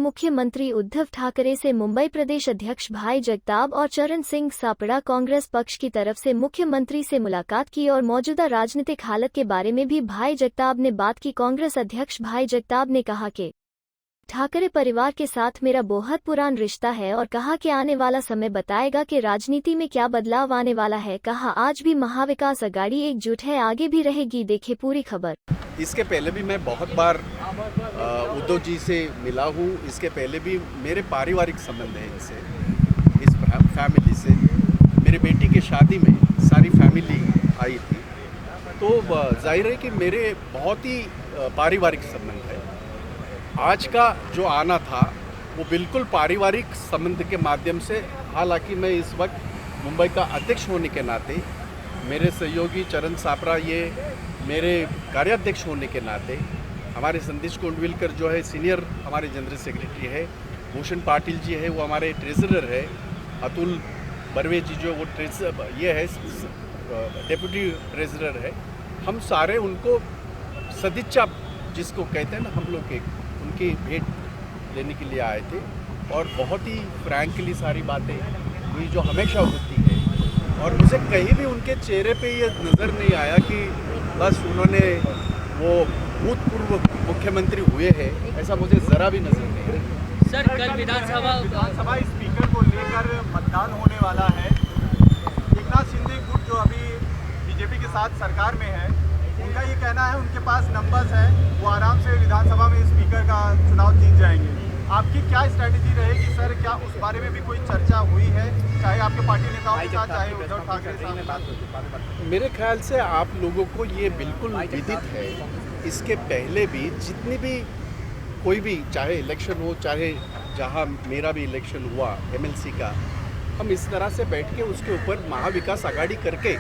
मुख्यमंत्री उद्धव ठाकरे से मुंबई प्रदेश अध्यक्ष भाई जगताप और चरण सिंह सापड़ा कांग्रेस पक्ष की तरफ से मुख्यमंत्री से मुलाकात की और मौजूदा राजनीतिक हालत के बारे में भी भाई जगताप ने बात की। कांग्रेस अध्यक्ष भाई जगताप ने कहा कि ठाकरे परिवार के साथ मेरा बहुत पुराना रिश्ता है और कहा कि आने वाला समय बताएगा कि राजनीति में क्या बदलाव आने वाला है। कहा आज भी महाविकास अघाड़ी एकजुट है, आगे भी रहेगी। देखे पूरी खबर। इसके पहले भी मैं बहुत बार उद्धव जी से मिला हूँ। इसके पहले भी मेरे पारिवारिक संबंध है इनसे, इस फैमिली से। मेरी बेटी के शादी में सारी फैमिली आई थी, तो जाहिर है कि मेरे बहुत ही पारिवारिक संबंध है। आज का जो आना था वो बिल्कुल पारिवारिक संबंध के माध्यम से, हालांकि मैं इस वक्त मुंबई का अध्यक्ष होने के नाते, मेरे सहयोगी चरण सापड़ा ये मेरे कार्याध्यक्ष होने के नाते, हमारे संदेश कोंडविलकर जो है सीनियर हमारे जनरल सेक्रेटरी है, भूषण पाटिल जी है वो हमारे ट्रेजरर है, अतुल बर्वे जी जो वो ये है डेप्यूटी ट्रेजरर है। हम सारे उनको सदिच्छा जिसको कहते हैं ना हम लोग उनकी भेंट लेने के लिए आए थे और बहुत ही फ्रैंकली सारी बातें हुई जो हमेशा होती है। और मुझे कहीं भी उनके चेहरे पे ये नज़र नहीं आया कि बस उन्होंने वो भूतपूर्व मुख्यमंत्री हुए हैं, ऐसा मुझे ज़रा भी नज़र नहीं आया। सर कल विधानसभा स्पीकर को लेकर मतदान होने वाला है। एकनाथ शिंदे गुट जो अभी बीजेपी के साथ सरकार में है, उनका ये कहना है उनके पास नंबर्स हैं, वो आराम से विधानसभा में स्पीकर का चुनाव जीत जाएंगे। आपकी क्या स्ट्रैटेजी रहेगी सर? क्या उस बारे में भी कोई चर्चा हुई है, चाहे आपके पार्टी नेताओं के साथ, चाहे उद्धव ठाकरे साहब? मेरे ख्याल से आप लोगों को ये बिल्कुल विदित है। इसके पहले भी जितनी भी कोई भी चाहे इलेक्शन हो, चाहे जहाँ मेरा भी इलेक्शन हुआ MLC का, हम इस तरह से बैठ के उसके ऊपर महाविकास अघाड़ी करके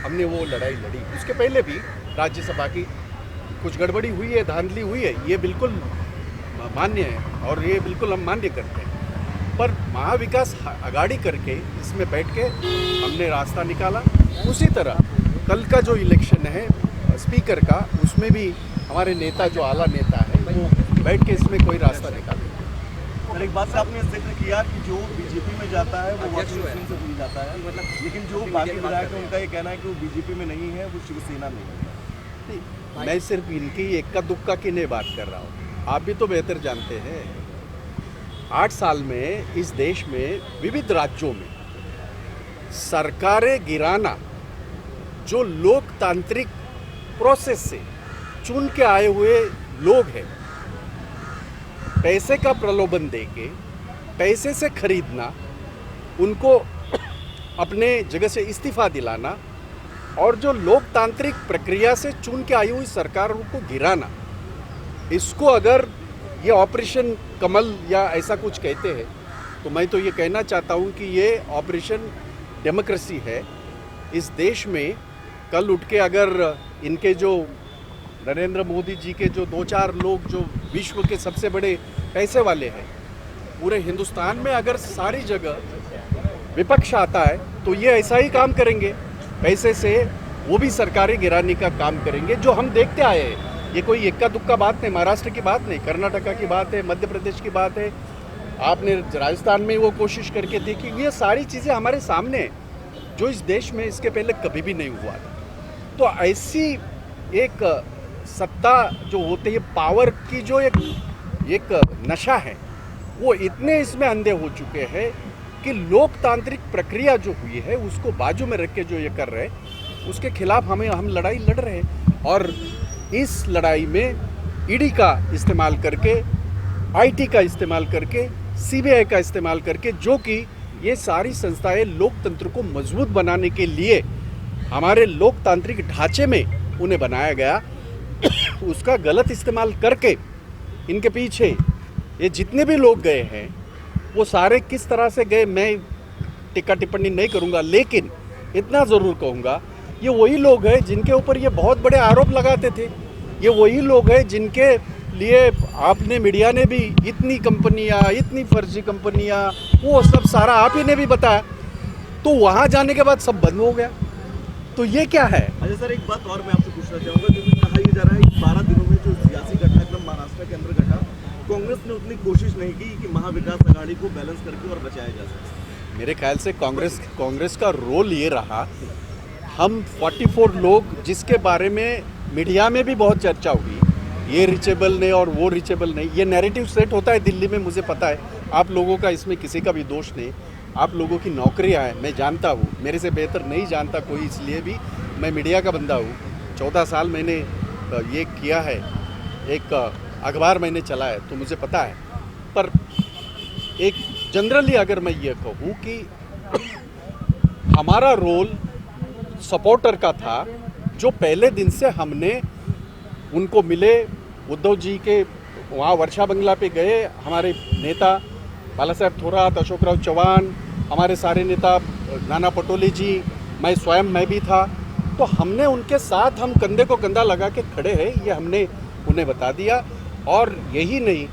हमने वो लड़ाई लड़ी। उसके पहले भी राज्यसभा की कुछ गड़बड़ी हुई है, धांधली हुई है, ये बिल्कुल मान्य है और ये बिल्कुल हम मान्य करते हैं। पर महाविकास अघाड़ी करके इसमें बैठ के हमने रास्ता निकाला। उसी तरह कल का जो इलेक्शन है स्पीकर का, उसमें भी हमारे नेता जो आला नेता है वो बैठ के इसमें कोई रास्ता निकाले। और एक बात आपने जिक्र किया कि जो बीजेपी में जाता है वो वॉशिंग मशीन से जुड़ जाता है, लेकिन जो बाकी विधायक हैं उनका ये कहना है कि वो बीजेपी में नहीं है, वो शिवसेना में है। मैं सिर्फ इनकी इक्का दुक्का की नहीं बात कर रहा हूँ, आप भी तो बेहतर जानते हैं। 8 साल में इस देश में विविध राज्यों में सरकारें गिराना जो लोकतांत्रिक प्रोसेस से चुन के आए हुए लोग हैं, पैसे का प्रलोभन देके पैसे से खरीदना, उनको अपने जगह से इस्तीफा दिलाना और जो लोकतांत्रिक प्रक्रिया से चुन के आई हुई सरकारों को गिराना, इसको अगर ये ऑपरेशन कमल या ऐसा कुछ कहते हैं तो मैं तो ये कहना चाहता हूँ कि ये ऑपरेशन डेमोक्रेसी है। इस देश में कल उठ के अगर इनके जो नरेंद्र मोदी जी के जो 2-4 लोग जो विश्व के सबसे बड़े पैसे वाले हैं, पूरे हिंदुस्तान में अगर सारी जगह विपक्ष आता है तो ये ऐसा ही काम करेंगे, पैसे से वो भी सरकारें गिराने का काम करेंगे, जो हम देखते आए हैं। ये कोई इक्का दुक्का बात नहीं, महाराष्ट्र की बात नहीं, कर्नाटका की बात है, मध्य प्रदेश की बात है, आपने राजस्थान में वो कोशिश करके देखी। ये सारी चीज़ें हमारे सामने हैं जो इस देश में इसके पहले कभी भी नहीं हुआ था। तो ऐसी एक सत्ता जो होती है, पावर की जो एक नशा है, वो इतने इसमें अंधे हो चुके हैं कि लोकतांत्रिक प्रक्रिया जो हुई है उसको बाजू में रख के जो ये कर रहे हैं उसके खिलाफ हम लड़ाई लड़ रहे हैं। और इस लड़ाई में ईडी का इस्तेमाल करके, IT का इस्तेमाल करके, CBI का इस्तेमाल करके, जो कि ये सारी संस्थाएं लोकतंत्र को मजबूत बनाने के लिए हमारे लोकतांत्रिक ढांचे में उन्हें बनाया गया, उसका गलत इस्तेमाल करके इनके पीछे ये जितने भी लोग गए हैं वो सारे किस तरह से गए मैं टिक्का टिप्पणी नहीं करूंगा, लेकिन इतना ज़रूर कहूँगा ये वही लोग हैं जिनके ऊपर ये बहुत बड़े आरोप लगाते थे। ये वही लोग हैं जिनके लिए आपने मीडिया ने भी इतनी कंपनियां, इतनी फर्जी कंपनियां, वो सब सारा आप ही ने भी बताया। तो वहाँ जाने के बाद सब बंद हो गया। तो ये क्या है? अच्छा सर, एक बात और मैं आपसे पूछना चाहूँगा, क्योंकि कहा यह जा रहा है कि 12 दिनों में जो सियासी घटनाक्रम महाराष्ट्र के अंदर घटा कांग्रेस ने उतनी कोशिश नहीं की कि महाविकास आघाड़ी को बैलेंस करके और बचाया जा सके। मेरे ख्याल से कांग्रेस का रोल ये रहा, हम 44 लोग जिसके बारे में मीडिया में भी बहुत चर्चा हुई, ये रीचेबल नहीं और वो रीचेबल नहीं, ये नैरेटिव सेट होता है दिल्ली में, मुझे पता है। आप लोगों का इसमें किसी का भी दोष नहीं, आप लोगों की नौकरियां हैं, मैं जानता हूँ, मेरे से बेहतर नहीं जानता कोई, इसलिए भी मैं मीडिया का बंदा हूँ। 14 साल मैंने ये किया है, एक अखबार मैंने चलाया है, तो मुझे पता है। पर एक जनरली अगर मैं ये कहूँ कि हमारा रोल सपोर्टर का था, जो पहले दिन से हमने उनको मिले, उद्धव जी के वहाँ वर्षा बंगला पे गए, हमारे नेता बाला साहेब थोराट, अशोक राव चौहान, हमारे सारे नेता, नाना पटोले जी, मैं भी था, तो हमने उनके साथ हम कंधे को कंधा लगा के खड़े हैं, ये हमने उन्हें बता दिया। और यही नहीं,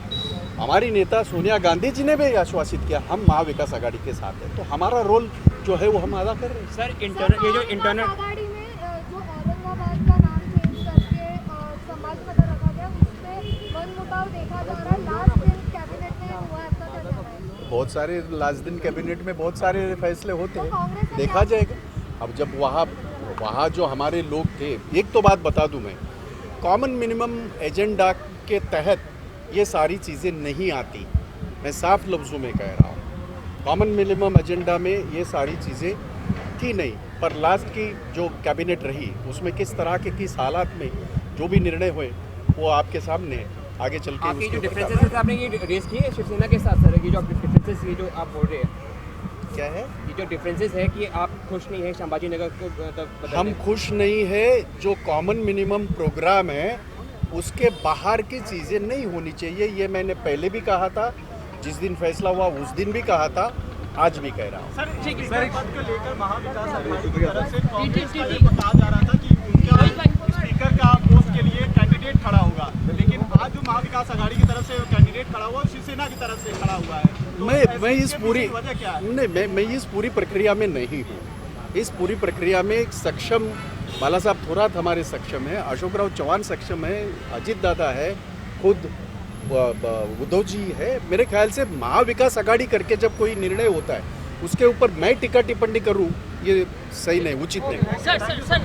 हमारी नेता सोनिया गांधी जी ने भी आश्वासित किया हम महाविकास आघाड़ी के साथ हैं, तो हमारा रोल जो है वो हम अदा कर रहे हैं। सर इंटरनल, ये जो इंटरनल आघाड़ी में जो औरंगाबाद का नाम चेंज करके समाज मदद रखा गया, उसमें मनमुटाव देखा जा रहा है। लास्ट दिन कैबिनेट में हुआ, ऐसा क्या कहना है? बहुत सारे लास्ट दिन कैबिनेट में बहुत सारे फैसले होते तो कांग्रेस हैं, ने देखा जाएगा। अब जब वहाँ जो हमारे लोग थे, एक तो बात बता दूं मैं, कॉमन मिनिमम एजेंडा के तहत ये सारी चीज़ें नहीं आती, मैं साफ लफ्ज़ों में कह रहा हूँ। कॉमन मिनिमम एजेंडा में ये सारी चीज़ें थी नहीं, पर लास्ट की जो कैबिनेट रही उसमें किस तरह के किस हालात में जो भी निर्णय हुए वो आपके सामने है। आगे चल के आपकी उसके जो ऊपर डिफरेंसेस है, आपने ये रेस की है शिवसेना के साथ सर, ये जो डिफरेंसेस ये जो आप बोल रहे हैं, क्या है, ये जो डिफरेंसेस है कि आप खुश नहीं है संभाजी नगर को हम खुश नहीं है। जो कॉमन मिनिमम प्रोग्राम है उसके बाहर की चीज़ें नहीं होनी चाहिए, ये मैंने पहले भी कहा था, जिस दिन फैसला हुआ उस दिन भी कहा था, आज भी कह रहा हूँ। सर, स्पीकर पद को लेकर महाविकास आघाड़ी की तरफ से कांग्रेस का ये बताया जा रहा था कि उनका स्पीकर का पोस्ट के लिए कैंडिडेट खड़ा होगा, लेकिन आज जो महाविकास आघाड़ी की तरफ से कैंडिडेट खड़ा हुआ शिवसेना की तरफ से खड़ा हुआ है, तो मैं इस पूरी वजह क्या है? नहीं, मैं इस पूरी प्रक्रिया में नहीं हूँ। इस पूरी प्रक्रिया में एक सक्षम बाला साहब थोराट हमारे सक्षम है, अशोक राव चौहान सक्षम है, अजित दादा है, खुद उद्धव जी है। मेरे ख्याल से महाविकास आघाड़ी करके जब कोई निर्णय होता है उसके ऊपर मैं टीका टिप्पणी करूँ, ये सही नहीं, उचित नहीं। सर